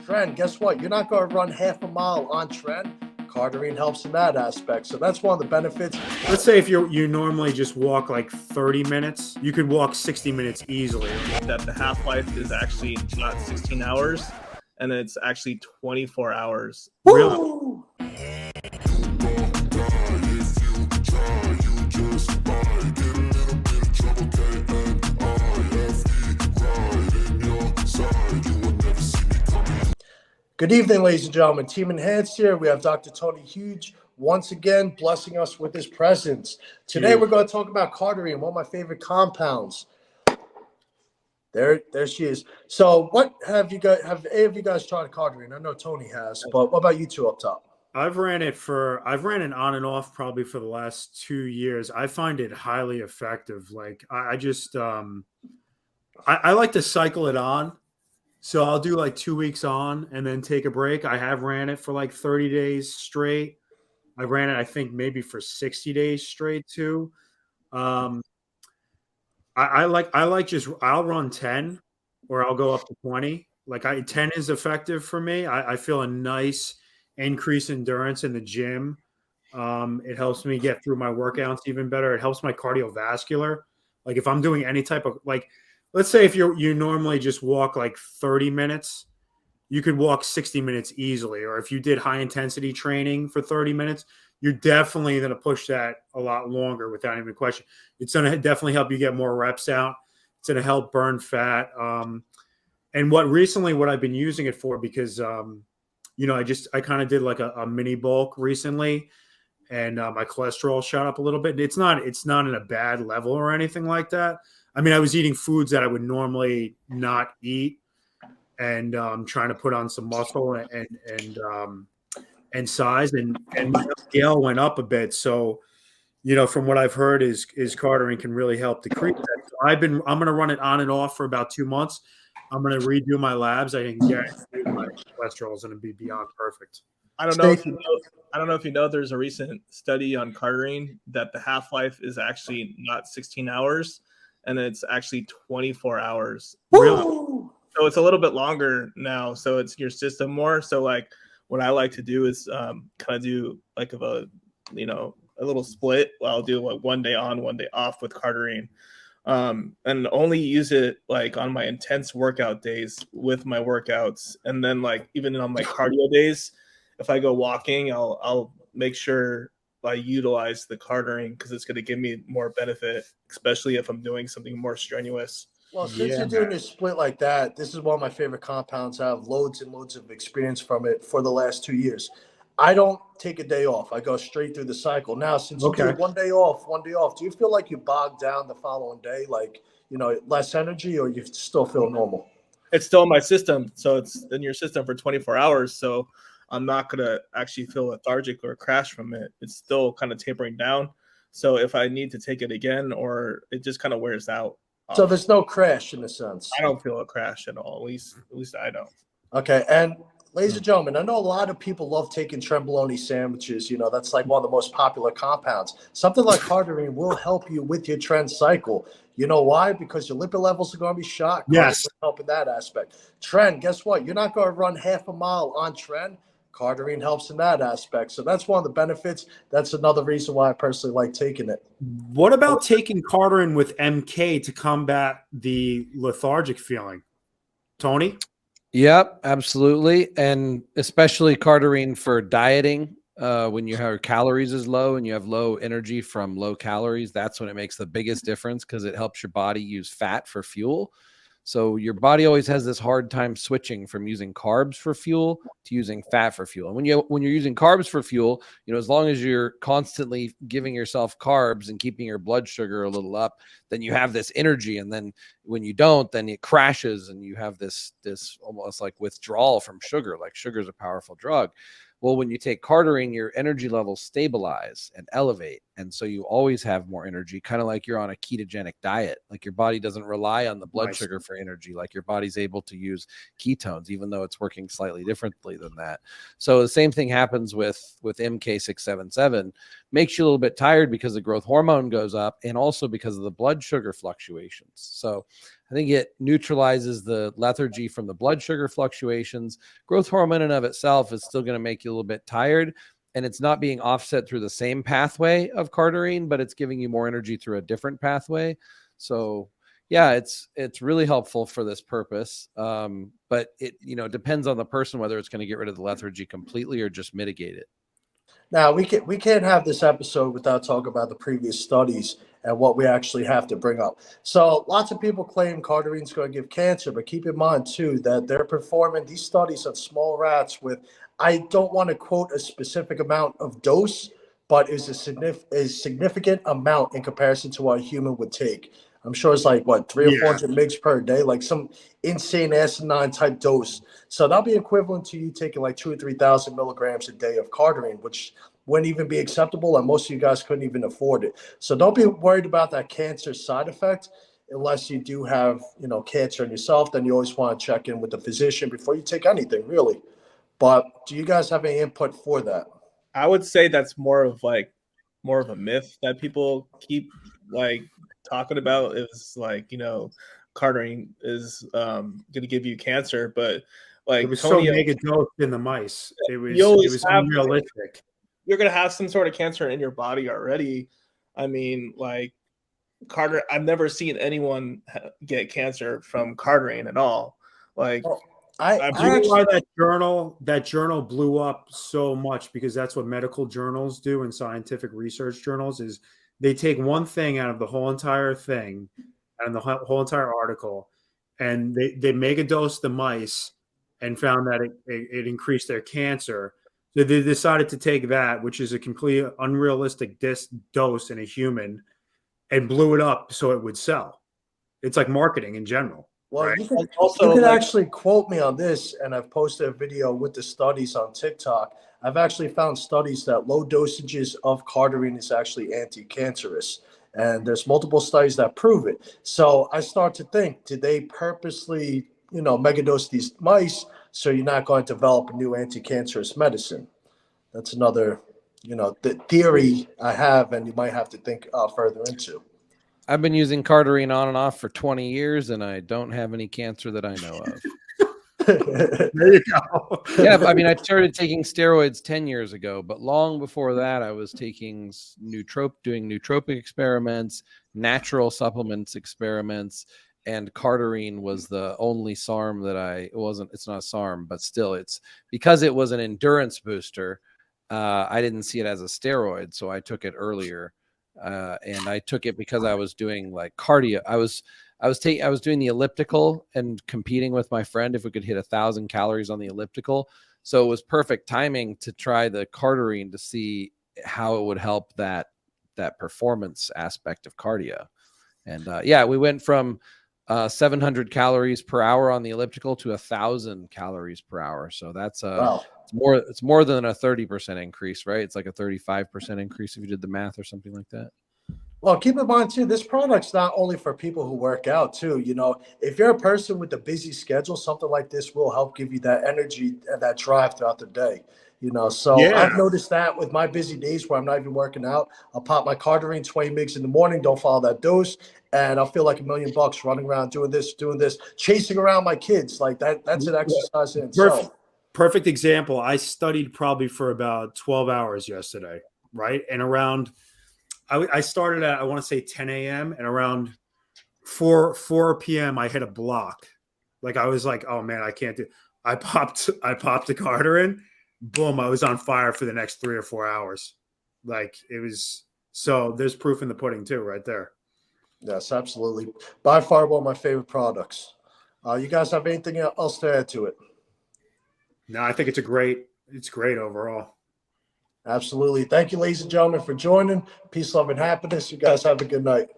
Trend, guess what? You're not going to run half a mile on trend. Cardarine helps in that aspect. So that's one of the benefits. Let's say if you normally just walk like 30 minutes, you could walk 60 minutes easily. That the half-life is actually not 16 hours, and it's actually 24 hours. Really? Good evening, ladies and gentlemen. Team Enhanced here. We have Dr. Tony Huge once again blessing us with his presence. Today we're going to talk about Cardarine, one of my favorite compounds. There she is. So, what have any of you guys tried Cardarine? I know Tony has, but what about you two up top? I've ran it on and off probably for the last 2 years. I find it highly effective. Like I just I like to cycle it on. So I'll do like 2 weeks on and then take a break. I have ran it for like 30 days straight. I ran it, I think, maybe for 60 days straight too. I like just I'll run 10 or I'll go up to 20. 10 is effective for me. I feel a nice increase in endurance in the gym. It helps me get through my workouts even better. It helps my cardiovascular. Like if I'm doing any type of let's say if you normally just walk like 30 minutes, you could walk 60 minutes easily. Or if you did high intensity training for 30 minutes, you're definitely going to push that a lot longer without even a question. It's going to definitely help you get more reps out. It's going to help burn fat. And what I've been using it for, because, I kind of did like a mini bulk recently, and my cholesterol shot up a little bit. It's not in a bad level or anything like that. I mean, I was eating foods that I would normally not eat, and trying to put on some muscle and size, and my scale went up a bit. So, from what I've heard, is Cardarine can really help decrease that. So I'm going to run it on and off for about 2 months. I'm going to redo my labs. I can guarantee my cholesterol is going to be beyond perfect. I don't know if you know. There's a recent study on Cardarine that the half-life is actually not 16 hours, and it's actually 24 hours. Really? So it's a little bit longer now. So it's your system more. So like what I like to do is kind of do like a little split. I'll do like 1 day on, 1 day off with Cardarine. And only use it like on my intense workout days with my workouts. And then like even on my cardio days, if I go walking, I'll make sure I utilize the Cardarine because it's going to give me more benefit, especially if I'm doing something more strenuous. Well, since you're doing a split like that, this is one of my favorite compounds. I have loads and loads of experience from it for the last 2 years. I don't take a day off. I go straight through the cycle. Now, since you do 1 day off, do you feel like you bog down the following day, less energy, or you still feel normal? It's still in my system. So it's in your system for 24 hours. So I'm not going to actually feel lethargic or crash from it. It's still kind of tapering down. So if I need to take it again, or it just kind of wears out. So there's no crash in a sense. I don't feel a crash at all. At least I don't. Okay. And ladies and gentlemen, I know a lot of people love taking trenbolone sandwiches. That's like one of the most popular compounds. Something like Cardarine will help you with your trend cycle. You know why? Because your lipid levels are going to be shot. Yes. Help in that aspect. Trend, guess what? You're not going to run half a mile on trend. Cardarine helps in that aspect. So that's one of the benefits. That's another reason why I personally like taking it. What about taking Cardarine with MK to combat the lethargic feeling? Tony? Yep, absolutely. And especially Cardarine for dieting. When your calories is low and you have low energy from low calories, that's when it makes the biggest difference because it helps your body use fat for fuel. So your body always has this hard time switching from using carbs for fuel to using fat for fuel. And when you're using carbs for fuel, as long as you're constantly giving yourself carbs and keeping your blood sugar a little up, then you have this energy. And then when you don't, then it crashes and you have this almost like withdrawal from sugar. Like sugar is a powerful drug. Well, when you take Cardarine, your energy levels stabilize and elevate. And so you always have more energy, kind of like you're on a ketogenic diet. Like your body doesn't rely on the blood sugar for energy. Like your body's able to use ketones, even though it's working slightly differently than that. So the same thing happens with MK677. Makes you a little bit tired because the growth hormone goes up and also because of the blood sugar fluctuations. So I think it neutralizes the lethargy from the blood sugar fluctuations. Growth hormone in and of itself is still going to make you a little bit tired, and it's not being offset through the same pathway of Cardarine, but it's giving you more energy through a different pathway. So yeah, it's really helpful for this purpose. But it, depends on the person, whether it's going to get rid of the lethargy completely or just mitigate it. Now, we can't have this episode without talking about the previous studies and what we actually have to bring up. So lots of people claim Cardarine's going to give cancer, but keep in mind, too, that they're performing these studies on small rats with, I don't want to quote a specific amount of dose, but it's a significant amount in comparison to what a human would take. I'm sure it's like, what, 300 or 400 mgs per day, like some insane asinine type dose. So that'll be equivalent to you taking like 2,000 or 3,000 milligrams a day of Cardarine, which wouldn't even be acceptable, and most of you guys couldn't even afford it. So don't be worried about that cancer side effect unless you do have, cancer in yourself. Then you always want to check in with the physician before you take anything, really. But do you guys have any input for that? I would say that's more of a myth that people keep talking about, is Cardarine is going to give you cancer, but it was Tony, so mega dosed in the mice. It you was unrealistic. You're going to have some sort of cancer in your body already. I mean, Carter, I've never seen anyone get cancer from Cardarine at all. I actually, why that journal blew up so much, because that's what medical journals do, and scientific research journals is they take one thing out of the whole entire thing and the whole entire article, and they mega dose the mice and found that it increased their cancer. So they decided to take that, which is a complete unrealistic dose in a human, and blew it up so it would sell. It's like marketing in general. Well, right? you can actually quote me on this, and I've posted a video with the studies on TikTok. I've actually found studies that low dosages of Cardarine is actually anti-cancerous, and there's multiple studies that prove it. So I start to think, did they purposely, megadose these mice so you're not going to develop a new anti-cancerous medicine? That's another, the theory I have, and you might have to think further into. I've been using Cardarine on and off for 20 years, and I don't have any cancer that I know of. There you go. Yeah, I mean, I started taking steroids 10 years ago, but long before that, I was taking doing nootropic experiments, natural supplements experiments, and Cardarine was the only SARM that it's not a SARM, but still, it's because it was an endurance booster. I didn't see it as a steroid, so I took it earlier. And I took it because I was doing cardio. I was doing the elliptical and competing with my friend if we could hit 1,000 calories on the elliptical. So it was perfect timing to try the Cardarine to see how it would help that performance aspect of cardio. And we went from 700 calories per hour on the elliptical to 1,000 calories per hour. So that's wow. It's more than a 30% increase, right? It's like a 35% increase if you did the math or something like that. Well, keep in mind too, this product's not only for people who work out too. If you're a person with a busy schedule, something like this will help give you that energy and that drive throughout the day. So yeah. I've noticed that with my busy days where I'm not even working out, I'll pop my Cardarine 20 mgs in the morning, don't follow that dose, and I'll feel like $1,000,000 running around doing this, chasing around my kids. Like that's an exercise in itself. Perfect example. I studied probably for about 12 hours yesterday, right? And I started at, I want to say 10 a.m. and around 4 p.m. I hit a block. I was like, oh man, I can't do. I popped the Cardarine. Boom, I was on fire for the next 3 or 4 hours. It was, so there's proof in the pudding too, right there. Yes, absolutely. By far one of my favorite products. You guys have anything else to add to it? No, I think it's great overall. Absolutely. Thank you, ladies and gentlemen, for joining. Peace, love, and happiness. You guys have a good night.